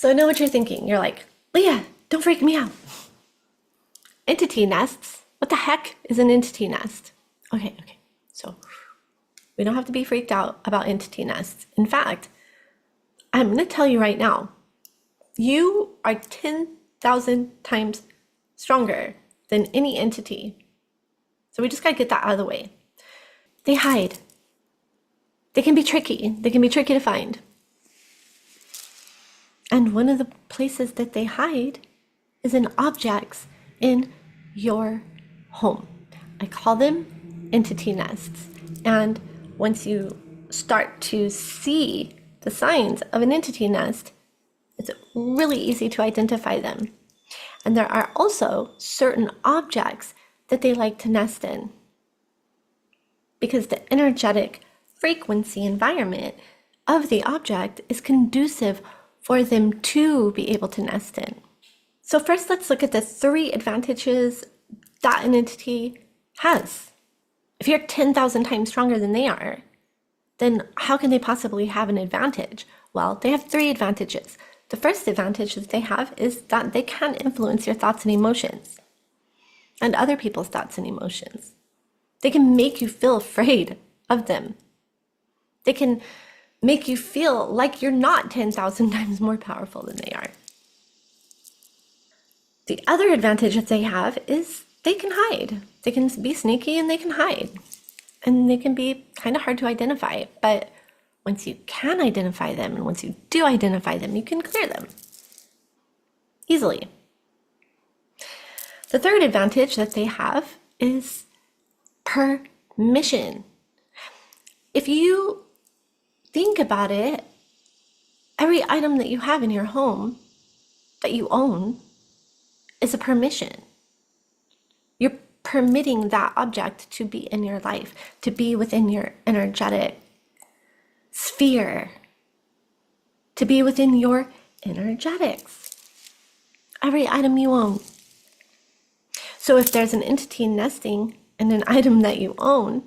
So I know what you're thinking. You're like, Leah, don't freak me out. Entity nests. What the heck is an entity nest? Okay. So we don't have to be freaked out about entity nests. In fact, I'm going to tell you right now, you are 10,000 times stronger than any entity. So we just got to get that out of the way. They hide. They can be tricky. They can be tricky to find. And one of the places that they hide is in objects in your home. I call them entity nests. And once you start to see the signs of an entity nest, it's really easy to identify them. And there are also certain objects that they like to nest in, because the energetic frequency environment of the object is conducive for them to be able to nest in. So first, let's look at the 3 advantages that an entity has. If you're 10,000 times stronger than they are, then how can they possibly have an advantage? Well, they have 3 advantages. The first advantage that they have is that they can influence your thoughts and emotions and other people's thoughts and emotions. They can make you feel afraid of them. They can make you feel like you're not 10,000 times more powerful than they are. The other advantage that they have is they can hide. They can be sneaky and they can hide. And they can be kind of hard to identify. But once you can identify them, and once you do identify them, you can clear them easily. The third advantage that they have is permission. If you think about it, every item that you have in your home that you own is a permission. You're permitting that object to be in your life, to be within your energetic sphere, to be within your energetics. Every item you own. So if there's an entity nesting in an item that you own,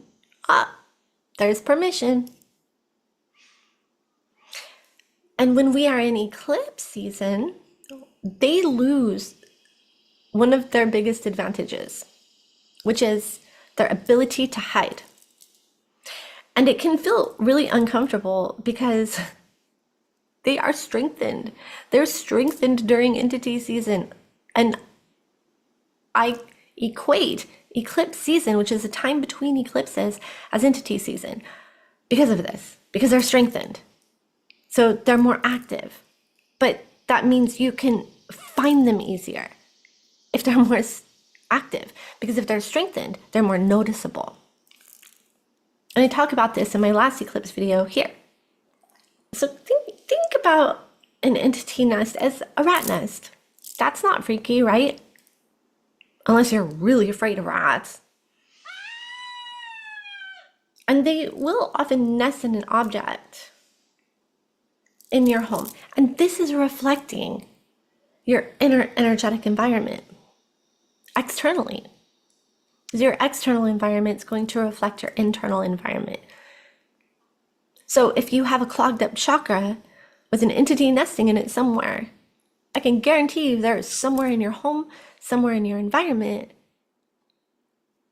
there's permission. And when we are in eclipse season, they lose one of their biggest advantages, which is their ability to hide. And it can feel really uncomfortable because they are strengthened. They're strengthened during entity season. And I equate eclipse season, which is a time between eclipses, as entity season because of this, because they're strengthened. So they're more active. But that means you can find them easier if they're more active, because if they're strengthened, they're more noticeable. And I talk about this in my last eclipse video here. So think about an entity nest as a rat nest. That's not freaky, right? Unless you're really afraid of rats. And they will often nest in an object in your home. And this is reflecting your inner energetic environment externally. Your external environment is going to reflect your internal environment. So if you have a clogged up chakra with an entity nesting in it somewhere, I can guarantee you there is somewhere in your home, somewhere in your environment,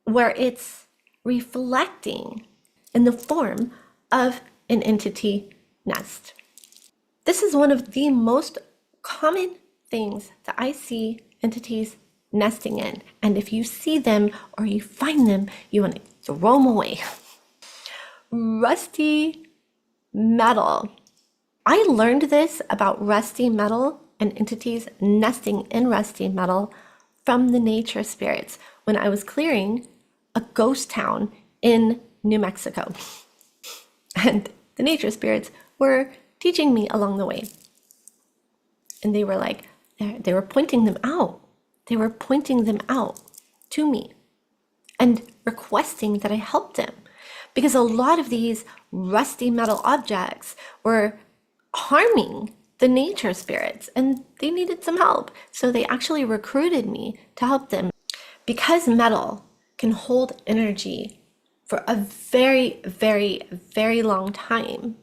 where it's reflecting in the form of an entity nest. This is one of the most common things that I see entities nesting in. And if you see them or you find them, you want to throw them away. Rusty metal. I learned this about rusty metal and entities nesting in rusty metal from the nature spirits when I was clearing a ghost town in New Mexico. And the nature spirits were teaching me along the way. And they were like, they were pointing them out. They were pointing them out to me and requesting that I help them, because a lot of these rusty metal objects were harming the nature spirits and they needed some help. So they actually recruited me to help them. Because metal can hold energy for a very, very, very long time,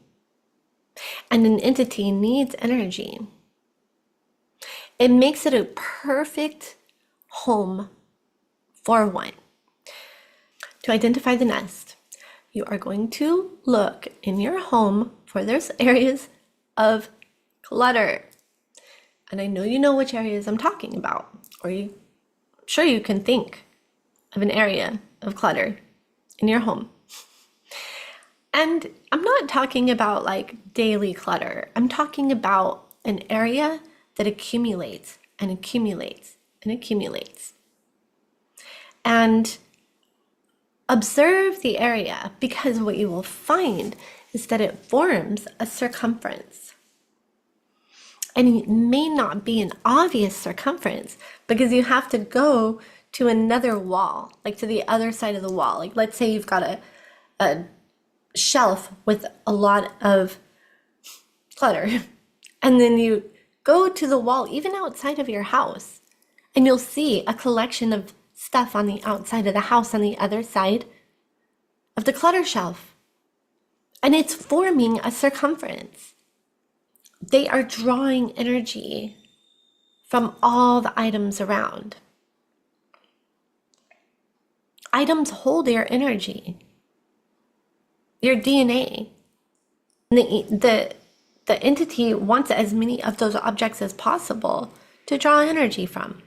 and an entity needs energy, It makes it a perfect home for one. To identify the nest, you are going to look in your home for those areas of clutter. And I know you know which areas I'm talking about, or I'm sure you can think of an area of clutter in your home. And I'm not talking about like daily clutter. I'm talking about an area that accumulates and accumulates and accumulates. And observe the area, because what you will find is that it forms a circumference. And it may not be an obvious circumference because you have to go to another wall, like to the other side of the wall. Like let's say you've got a shelf with a lot of clutter, and then you go to the wall even outside of your house, and you'll see a collection of stuff on the outside of the house on the other side of the clutter shelf, and it's forming a circumference. They are drawing energy from all the items around. Items hold your energy, your DNA. The entity wants as many of those objects as possible to draw energy from.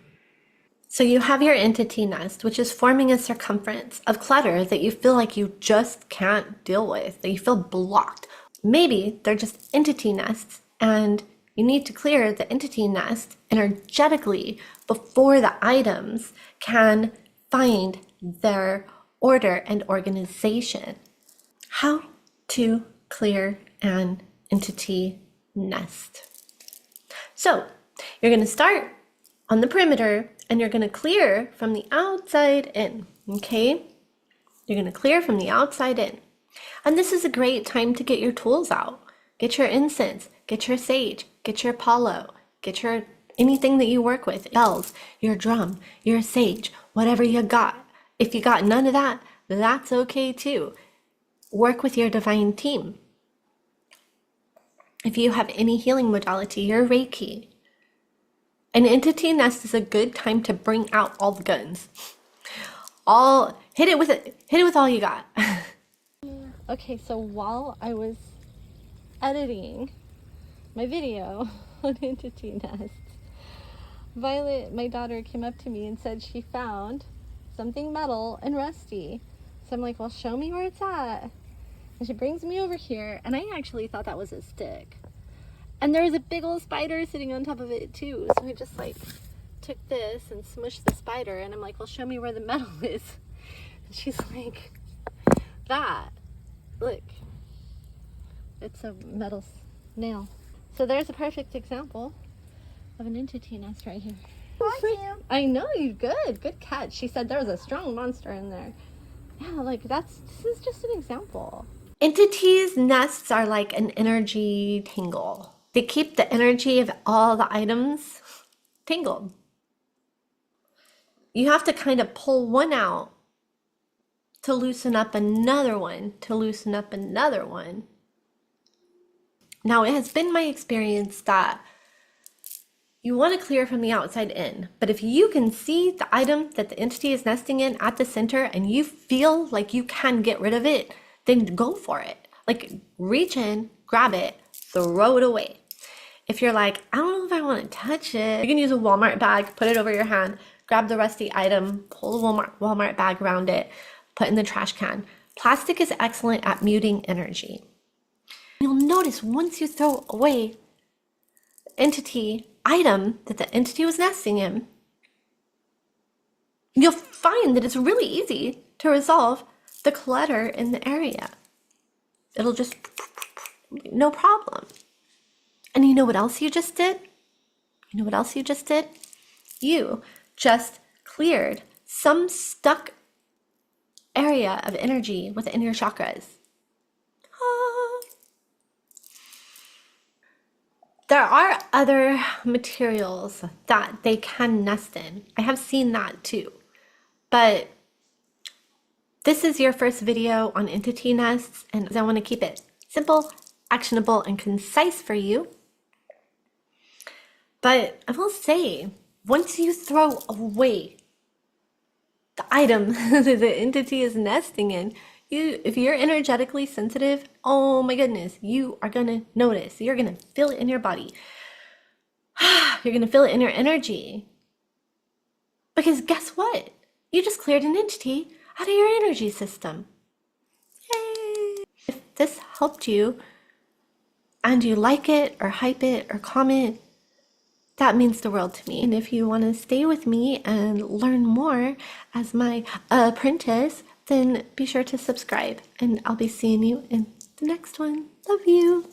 So you have your entity nest, which is forming a circumference of clutter that you feel like you just can't deal with, that you feel blocked. Maybe they're just entity nests, and you need to clear the entity nest energetically before the items can find their order and organization. How to clear an entity nest. So you're going to start on the perimeter, and you're going to clear from the outside in, okay? You're going to clear from the outside in. And this is a great time to get your tools out. Get your incense, get your sage, get your Apollo, get your anything that you work with, bells, your drum, your sage, whatever you got. If you got none of that, that's okay too. Work with your divine team. If you have any healing modality, your Reiki. An entity nest is a good time to bring out all the guns. Hit it with all you got. Okay, so while I was editing my video on entity nests, Violet, my daughter, came up to me and said she found something metal and rusty. So I'm like, well, show me where it's at. And she brings me over here, and I actually thought that was a stick. And there was a big old spider sitting on top of it too. So I just like took this and smushed the spider, and I'm like, well, show me where the metal is. And she's like, that. Look. It's a metal nail. So there's a perfect example of an entity nest right here. I know, you good. Good catch. She said there was a strong monster in there. Yeah, like this is just an example. Entities nests are like an energy tangle. They keep the energy of all the items tangled. You have to kind of pull one out to loosen up another one, to loosen up another one. Now, it has been my experience that you want to clear from the outside in, but if you can see the item that the entity is nesting in at the center and you feel like you can get rid of it, then go for it. Like, reach in, grab it, throw it away. If you're like, I don't know if I want to touch it, you can use a Walmart bag, put it over your hand, grab the rusty item, pull the Walmart bag around it, put in the trash can. Plastic is excellent at muting energy. You'll notice once you throw away the entity item that the entity was nesting in, you'll find that it's really easy to resolve the clutter in the area. It'll just, no problem. And you know what else you just did? You know what else you just did? You just cleared some stuck area of energy within your chakras. There are other materials that they can nest in. I have seen that too. But this is your first video on entity nests, and I want to keep it simple, actionable, and concise for you. But I will say, once you throw away the item that the entity is nesting in, if you're energetically sensitive, oh my goodness, you are gonna notice. You're gonna feel it in your body. You're gonna feel it in your energy. Because guess what? You just cleared an entity out of your energy system. Yay! If this helped you and you like it or hype it or comment, that means the world to me. And if you want to stay with me and learn more as my apprentice, then be sure to subscribe. And I'll be seeing you in the next one. Love you.